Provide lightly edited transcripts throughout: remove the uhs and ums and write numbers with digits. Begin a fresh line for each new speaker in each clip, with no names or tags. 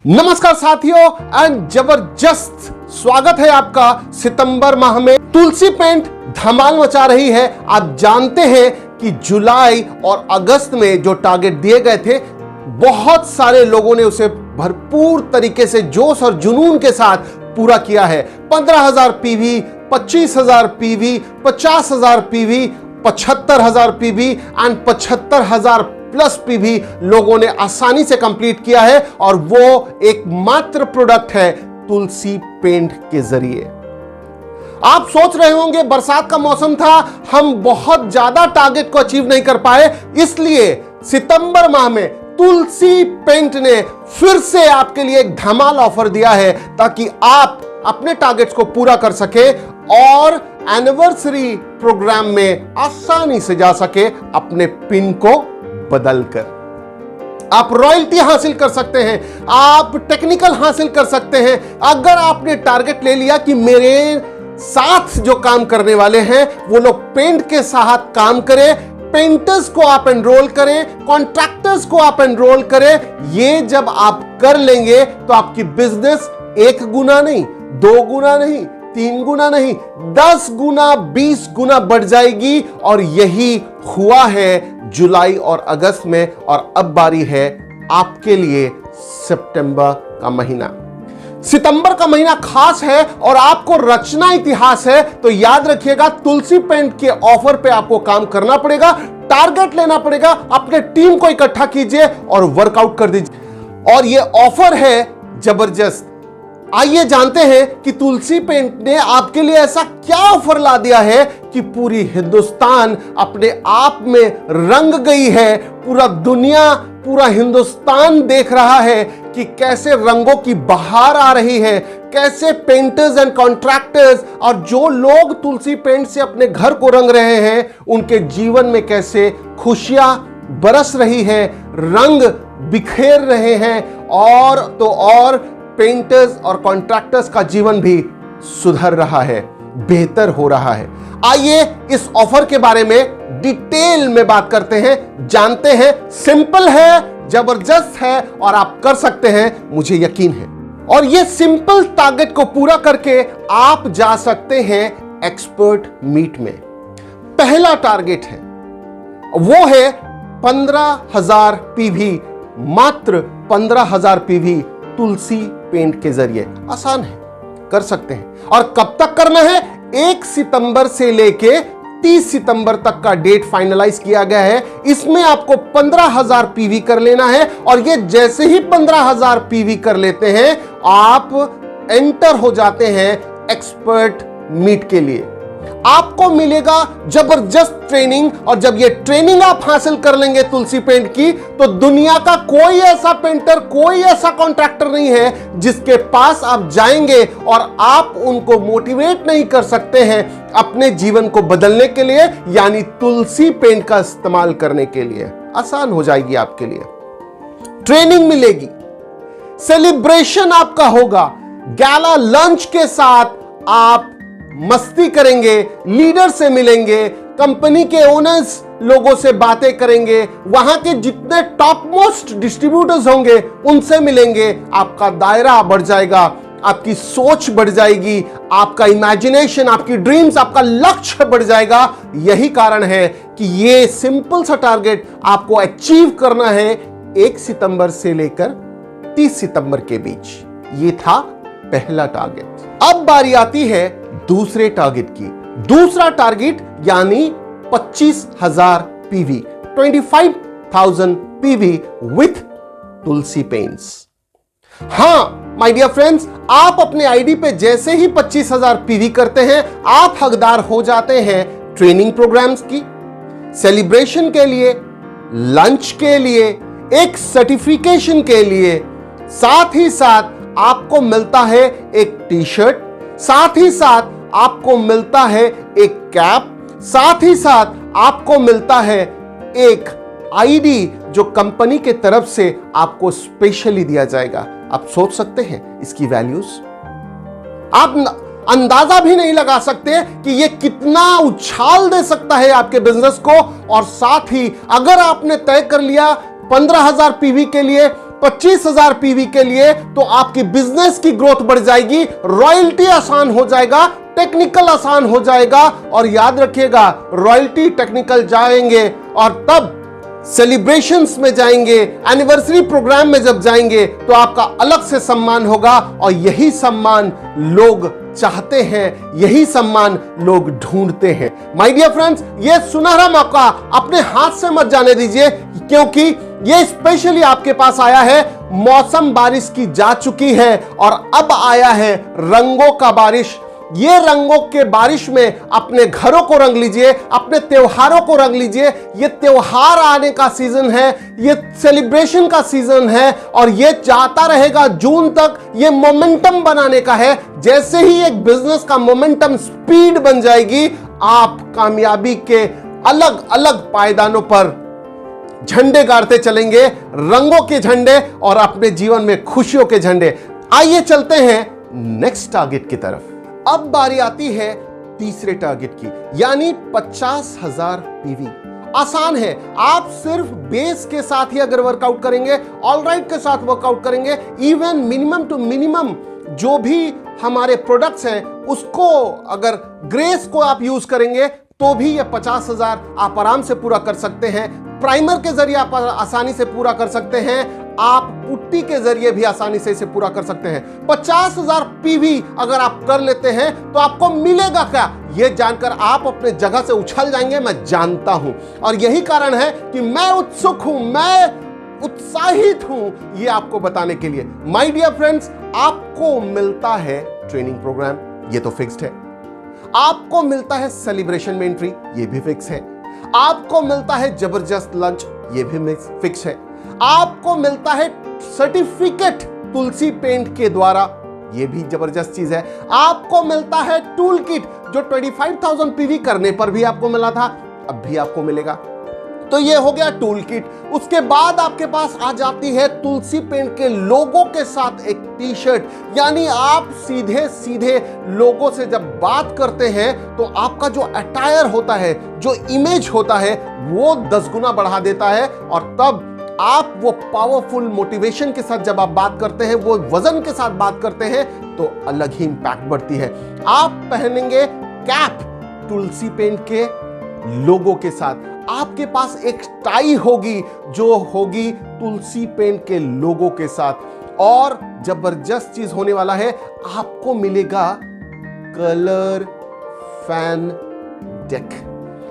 नमस्कार साथियों एंड जबरदस्त स्वागत है आपका। सितंबर माह में तुलसी पेंट धमाल मचा रही है। आप जानते हैं कि जुलाई और अगस्त में जो टारगेट दिए गए थे, बहुत सारे लोगों ने उसे भरपूर तरीके से जोश और जुनून के साथ पूरा किया है। 15,000 PV, 25,000 PV, 50,000 PV, 75,000 PV and 75,000 plus PV लोगों ने आसानी से कंप्लीट किया है और वो एकमात्र प्रोडक्ट है तुलसी पेंट के जरिए। आप सोच रहे होंगे बरसात का मौसम था, हम बहुत ज्यादा टारगेट को अचीव नहीं कर पाए, इसलिए सितंबर माह में तुलसी पेंट ने फिर से आपके लिए एक धमाल ऑफर दिया है ताकि आप अपने टारगेट्स को पूरा कर सके और एनिवर्सरी प्रोग्राम में आसानी से जा सके अपने पिन को बदलकर। आप रॉयल्टी हासिल कर सकते हैं, आप टेक्निकल हासिल कर सकते हैं। अगर आपने टारगेट ले लिया कि मेरे साथ जो काम करने वाले हैं वो लोग पेंट के साथ काम करें, पेंटर्स को आप एनरोल करें, कॉन्ट्रैक्टर्स को आप एनरोल करें, ये जब आप कर लेंगे तो आपकी बिजनेस 1 गुना नहीं, 2 गुना नहीं, 3 गुना नहीं, 10 गुना, 20 गुना बढ़ जाएगी। और यही हुआ है जुलाई और अगस्त में। और अब बारी है आपके लिए सितंबर का महीना। सितंबर का महीना खास है और आपको रचना इतिहास है, तो याद रखिएगा तुलसी पेंट के ऑफर पे आपको काम करना पड़ेगा, टारगेट लेना पड़ेगा, अपने टीम को इकट्ठा कीजिए और वर्कआउट कर दीजिए। और ये ऑफर है जबरदस्त। आइए जानते हैं कि तुलसी पेंट ने आपके लिए ऐसा क्या ऑफर ला दिया है कि पूरी हिंदुस्तान अपने आप में रंग गई है। पूरा दुनिया, पूरा हिंदुस्तान देख रहा है कि कैसे रंगों की बहार आ रही है, कैसे पेंटर्स एंड कॉन्ट्रैक्टर्स और जो लोग तुलसी पेंट से अपने घर को रंग रहे हैं उनके जीवन में कैसे खुशियां बरस रही है, रंग बिखेर रहे हैं और तो और पेंटर्स और कॉन्ट्रैक्टर्स का जीवन भी सुधर रहा है, बेहतर हो रहा है। आइए इस ऑफर के बारे में डिटेल में बात करते हैं, जानते हैं। सिंपल है, जबरदस्त है और आप कर सकते हैं, मुझे यकीन है। और ये सिंपल टारगेट को पूरा करके आप जा सकते हैं एक्सपर्ट मीट में। पहला टारगेट है वो है 15,000 पीवी, मात्र 15,000 पीवी तुलसी पेंट के जरिए। आसान है, कर सकते हैं। और कब तक करना है? 1 सितंबर से लेके 30 सितंबर तक का डेट फाइनलाइज किया गया है। इसमें आपको 15,000 पीवी कर लेना है और ये जैसे ही 15,000 पीवी कर लेते हैं आप एंटर हो जाते हैं एक्सपर्ट मीट के लिए। आपको मिलेगा जबरदस्त ट्रेनिंग और जब ये ट्रेनिंग आप हासिल कर लेंगे तुलसी पेंट की, तो दुनिया का कोई ऐसा पेंटर, कोई ऐसा कॉन्ट्रैक्टर नहीं है जिसके पास आप जाएंगे और आप उनको मोटिवेट नहीं कर सकते हैं अपने जीवन को बदलने के लिए, यानी तुलसी पेंट का इस्तेमाल करने के लिए। आसान हो जाएगी आपके लिए। ट्रेनिंग मिलेगी, सेलिब्रेशन आपका होगा, गैला लंच के साथ आप मस्ती करेंगे, लीडर से मिलेंगे, कंपनी के ओनर्स लोगों से बातें करेंगे, वहां के जितने टॉप मोस्ट डिस्ट्रीब्यूटर्स होंगे उनसे मिलेंगे। आपका दायरा बढ़ जाएगा, आपकी सोच बढ़ जाएगी, आपका इमेजिनेशन, आपकी ड्रीम्स, आपका लक्ष्य बढ़ जाएगा। यही कारण है कि ये सिंपल सा टारगेट आपको अचीव करना है 1 सितंबर से लेकर 30 सितंबर के बीच। ये था पहला टारगेट। अब बारी आती है दूसरे टारगेट की। दूसरा टारगेट यानी 25,000 PV, 25,000 PV with Tulsi paints. हां माय डियर फ्रेंड्स, आप अपने आईडी पे जैसे ही 25,000 पीवी करते हैं आप हकदार हो जाते हैं ट्रेनिंग प्रोग्राम्स की, सेलिब्रेशन के लिए, लंच के लिए, एक सर्टिफिकेशन के लिए। साथ ही साथ आपको मिलता है एक टी शर्ट, साथ ही साथ आपको मिलता है एक कैप, साथ ही साथ आपको मिलता है एक आईडी जो कंपनी के तरफ से आपको स्पेशली दिया जाएगा। आप सोच सकते हैं इसकी वैल्यूज, आप अंदाजा भी नहीं लगा सकते कि ये कितना उछाल दे सकता है आपके बिजनेस को। और साथ ही अगर आपने तय कर लिया 15,000 पीवी के लिए 25,000 पीवी के लिए, तो आपकी बिजनेस की ग्रोथ बढ़ जाएगी, रॉयल्टी आसान हो जाएगा, टेक्निकल आसान हो जाएगा। और याद रखिएगा, रॉयल्टी टेक्निकल जाएंगे और तब सेलिब्रेशंस में जाएंगे, एनिवर्सरी प्रोग्राम में जब जाएंगे तो आपका अलग से सम्मान होगा। और यही सम्मान लोग चाहते हैं, यही सम्मान लोग ढूंढते हैं। माय डियर फ्रेंड्स, ये सुनहरा मौका अपने हाथ से मत जाने दीजिए, क्योंकि ये स्पेशली आपके पास आया है। मौसम बारिश की जा चुकी है और अब आया है रंगों का बारिश। ये रंगों के बारिश में अपने घरों को रंग लीजिए, अपने त्योहारों को रंग लीजिए। ये त्योहार आने का सीजन है, ये सेलिब्रेशन का सीजन है और ये जाता रहेगा जून तक। ये मोमेंटम बनाने का है। जैसे ही एक बिजनेस का मोमेंटम स्पीड बन जाएगी, आप कामयाबी के अलग अलग पायदानों पर झंडे गाड़ते चलेंगे, रंगों के झंडे और अपने जीवन में खुशियों के झंडे। आइए चलते हैं नेक्स्ट टारगेट की तरफ। अब बारी आती है तीसरे टारगेट की, यानी 50,000 पीवी। आसान है, आप सिर्फ बेस के साथ ही अगर वर्कआउट करेंगे, ऑलराइट के साथ वर्कआउट करेंगे, इवन मिनिमम टू मिनिमम जो भी हमारे प्रोडक्ट्स हैं उसको अगर ग्रेस को आप यूज करेंगे तो भी ये 50,000 आप आराम से पूरा कर सकते हैं। प्राइमर के जरिए आप आसानी से पूरा कर सकते हैं, आप पुट्टी के जरिए भी आसानी से इसे पूरा कर सकते हैं। 50,000 पीवी अगर आप कर लेते हैं तो आपको मिलेगा क्या, यह जानकर आप अपने जगह से उछल जाएंगे, मैं जानता हूं। और यही कारण है कि मैं उत्सुक हूं, मैं उत्साहित हूं ये आपको बताने के लिए। माय डियर फ्रेंड्स, आपको मिलता है ट्रेनिंग प्रोग्राम, ये तो फिक्स्ड है। आपको मिलता है सेलिब्रेशन में एंट्री, ये भी फिक्स है। आपको मिलता है जबरदस्त लंच, ये भी फिक्स है। आपको मिलता है सर्टिफिकेट तुलसी पेंट के द्वारा, ये भी जबरदस्त चीज है। आपको मिलता है टूल किट, जो 25,000 पीवी करने पर भी आपको मिला था, अब भी आपको मिलेगा। तो ये हो गया टूल किट। उसके बाद आपके पास आ जाती है तुलसी पेंट के लोगों के साथ एक टी शर्ट, यानी आप सीधे सीधे लोगों से जब बात करते हैं तो आपका जो अटायर होता है, जो इमेज होता है, वो 10 गुना बढ़ा देता है। और तब आप वो पावरफुल मोटिवेशन के साथ जब आप बात करते हैं, वो वजन के साथ बात करते हैं, तो अलग ही इंपैक्ट बढ़ती है। आप पहनेंगे कैप तुलसी पेंट के लोगों के साथ, आपके पास एक टाई होगी जो होगी तुलसी पेंट के लोगों के साथ। और जबरदस्त चीज होने वाला है, आपको मिलेगा कलर फैन डेक,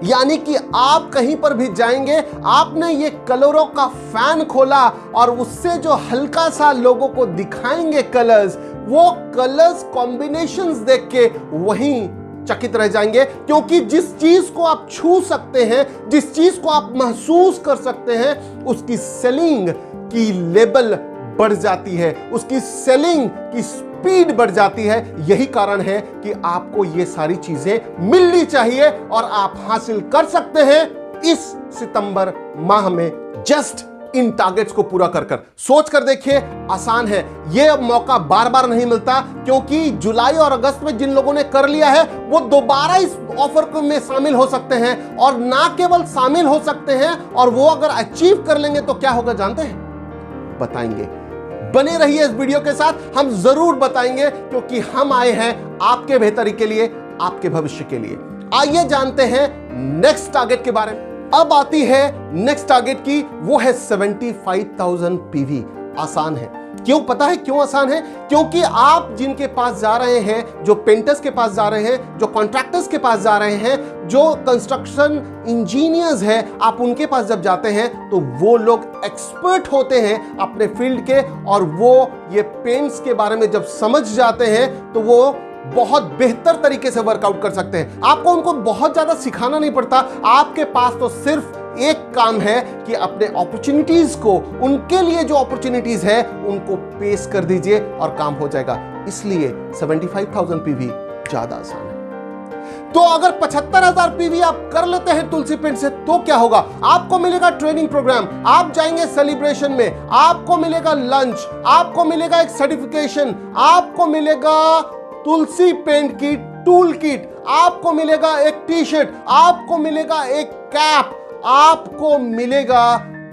यानी कि आप कहीं पर भी जाएंगे, आपने ये कलरों का फैन खोला और उससे जो हल्का सा लोगों को दिखाएंगे कलर्स, वो कलर्स कॉम्बिनेशंस देख के वहीं चकित रह जाएंगे। क्योंकि जिस चीज को आप छू सकते हैं, जिस चीज को आप महसूस कर सकते हैं, उसकी सेलिंग की लेवल बढ़ जाती है, उसकी सेलिंग की स्पीड बढ़ जाती है। यही कारण है कि आपको ये सारी चीजें मिलनी चाहिए और आप हासिल कर सकते हैं इस सितंबर माह में। जस्ट इन टारगेट्स को पूरा कर सोच कर देखिए, आसान है। यह मौका बार बार नहीं मिलता, क्योंकि जुलाई और अगस्त में जिन लोगों ने कर लिया है वो दोबारा इस ऑफर में शामिल हो सकते हैं। और ना केवल शामिल हो सकते हैं, और वो अगर अचीव कर लेंगे तो क्या होगा जानते हैं? बताएंगे। बने रहिए इस वीडियो के साथ, हम जरूर बताएंगे, क्योंकि हम आए हैं आपके बेहतरी के लिए, आपके भविष्य के लिए। आइए जानते हैं नेक्स्ट टारगेट के बारे में। अब आती है नेक्स्ट टारगेट की, वो है 75,000 पीवी। आसान है। क्यों पता है क्यों आसान है? क्योंकि आप जिनके पास जा रहे हैं, जो पेंटर्स के पास जा रहे हैं, जो कॉन्ट्रैक्टर्स के पास जा रहे हैं, जो कंस्ट्रक्शन इंजीनियर्स हैं, आप उनके पास जब जाते हैं तो वो लोग एक्सपर्ट होते हैं अपने फील्ड के, और वो ये पेंट्स के बारे में जब समझ जाते हैं तो वो बहुत बेहतर तरीके से वर्कआउट कर सकते हैं। आपको उनको बहुत ज्यादा सिखाना नहीं पड़ता। आपके पास तो सिर्फ एक काम है कि अपने अपॉर्चुनिटीज को, उनके लिए जो अपॉर्चुनिटीज है, उनको पेश कर दीजिए और काम हो जाएगा। इसलिए 75,000 पीवी ज्यादा आसान है। तो अगर 75,000 पीवी आप कर लेते हैं तुलसी पेंट से, तो क्या होगा? आपको मिलेगा ट्रेनिंग प्रोग्राम, आप जाएंगे सेलिब्रेशन में, आपको मिलेगा लंच, आपको मिलेगा एक सर्टिफिकेशन, आपको मिलेगा तुलसी पेंट की टूल किट, आपको मिलेगा एक टी शर्ट, आपको मिलेगा एक कैप, आपको मिलेगा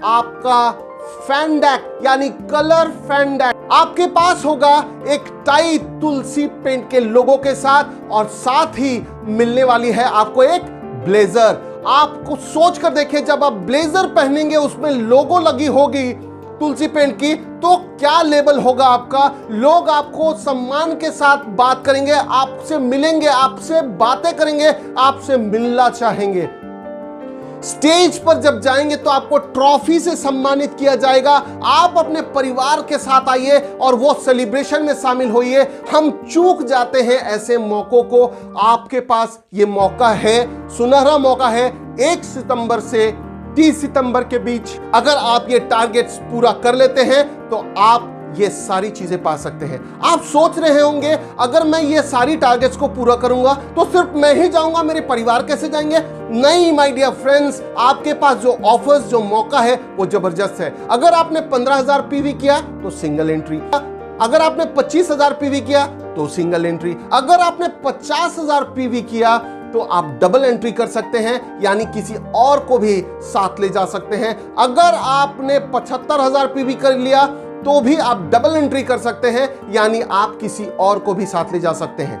आपका फैन डेक यानी कलर फैन डेक। आपके पास होगा एक टाई तुलसी पेंट के लोगों के साथ और साथ ही मिलने वाली है आपको एक ब्लेजर। आपको सोच कर देखिए, जब आप ब्लेजर पहनेंगे उसमें लोगो लगी होगी तुलसी पेंट की, तो क्या लेवल होगा आपका। लोग आपको सम्मान के साथ बात करेंगे, आपसे मिलेंगे, आपसे बातें करेंगे, आपसे मिलना चाहेंगे। स्टेज पर जब जाएंगे तो आपको ट्रॉफी से सम्मानित किया जाएगा। आप अपने परिवार के साथ आइए और वो सेलिब्रेशन में शामिल होइए। हम चूक जाते हैं ऐसे मौकों को। आपके पास ये मौका है, सुनहरा मौका है। 1 सितंबर से 30 सितंबर के बीच अगर आप ये टारगेट्स पूरा कर लेते हैं तो आप ये सारी चीजें पा सकते हैं। आप सोच रहे होंगे, अगर मैं ये सारी टारगेट्स को पूरा करूंगा तो सिर्फ मैं ही जाऊंगा, मेरे परिवार कैसे जाएंगे? नहीं माय डियर फ्रेंड्स, आपके पास जो ऑफर्स, जो मौका है वो जबरदस्त है। अगर आपने 15,000 पीवी किया तो सिंगल एंट्री, अगर आपने 25,000 पीवी किया तो सिंगल एंट्री, अगर आपने 50,000 पीवी किया तो आप डबल एंट्री कर सकते हैं, यानी किसी और को भी साथ ले जा सकते हैं। अगर आपने 75,000 पीवी कर लिया तो भी आप डबल एंट्री कर सकते हैं, यानी आप किसी और को भी साथ ले जा सकते हैं।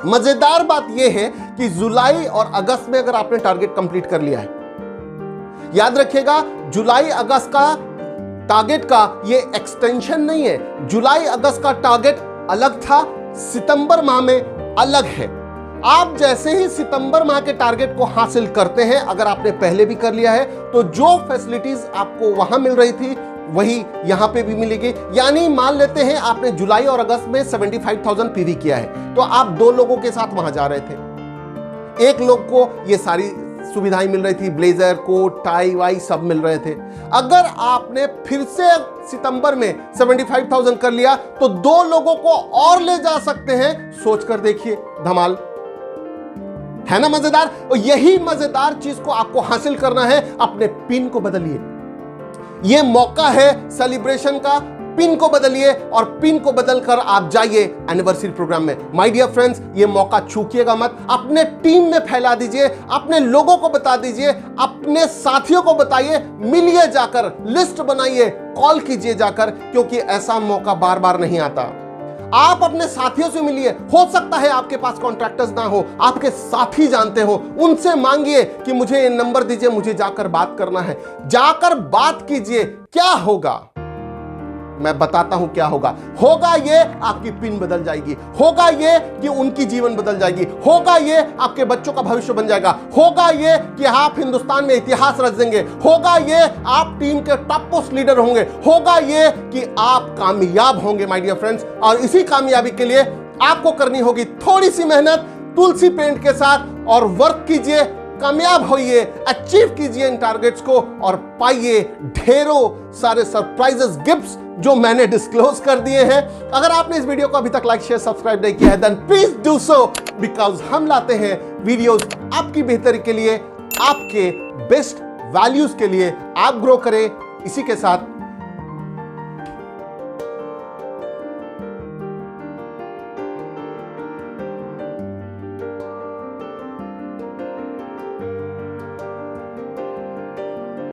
मजेदार बात यह है कि जुलाई और अगस्त में अगर आपने टारगेट कंप्लीट कर लिया है, याद रखिएगा जुलाई अगस्त का टारगेट का ये एक्सटेंशन नहीं है। जुलाई अगस्त का टारगेट अलग था, सितंबर माह में अलग है। आप जैसे ही सितंबर माह के टारगेट को हासिल करते हैं, अगर आपने पहले भी कर लिया है, तो जो फैसिलिटीज आपको वहां मिल रही थी वही यहां पे भी मिलेगी। यानी मान लेते हैं आपने जुलाई और अगस्त में 75,000 पीवी किया है, तो आप 2 लोगों के साथ वहां जा रहे थे। एक लोग को ये सारी सुविधाएं मिल रही थी, ब्लेजर, कोट, टाई वाई सब मिल रहे थे। अगर आपने फिर से सितंबर में 75,000 कर लिया तो 2 लोगों को और ले जा सकते हैं। सोच कर देखिए, धमाल है ना, मजेदार। और यही मजेदार चीज को आपको हासिल करना है। अपने पिन को बदलिए, यह मौका है सेलिब्रेशन का। पिन को बदलिए और पिन को बदलकर आप जाइए एनिवर्सरी प्रोग्राम में। माय डियर फ्रेंड्स, ये मौका चूकिएगा मत। अपने टीम में फैला दीजिए, अपने लोगों को बता दीजिए, अपने साथियों को बताइए, मिलिए जाकर, लिस्ट बनाइए, कॉल कीजिए जाकर, क्योंकि ऐसा मौका बार बार नहीं आता। आप अपने साथियों से मिलिए। हो सकता है आपके पास कॉन्ट्रैक्टर्स ना हो, आपके साथी जानते हो, उनसे मांगिए कि मुझे ये नंबर दीजिए, मुझे जाकर बात करना है। जाकर बात कीजिए। क्या होगा मैं बताता हूं क्या होगा। होगा ये, आपकी पिन बदल जाएगी। होगा ये कि उनकी जीवन बदल जाएगी। होगा ये आपके बच्चों का भविष्य बन जाएगा। होगा ये कि आप हिंदुस्तान में इतिहास रच देंगे। होगा ये आप टीम के टॉप मोस्ट लीडर होंगे। होगा ये कि आप कामयाब होंगे माय डियर फ्रेंड्स। और इसी कामयाबी के लिए आपको करनी होगी थोड़ी सी मेहनत तुलसी पेंट के साथ, और वर्क कीजिए, कामयाब होइए, अचीव कीजिए इन टारगेट्स को और पाइए ढेरों सारे सरप्राइजेस, गिफ्ट्स जो मैंने डिस्क्लोज कर दिए हैं। अगर आपने इस वीडियो को अभी तक लाइक, शेयर, सब्सक्राइब नहीं किया है, then please do so, because हम लाते हैं वीडियोस आपकी बेहतरी के लिए, आपके बेस्ट वैल्यूज के लिए। आप ग्रो करें, इसी के साथ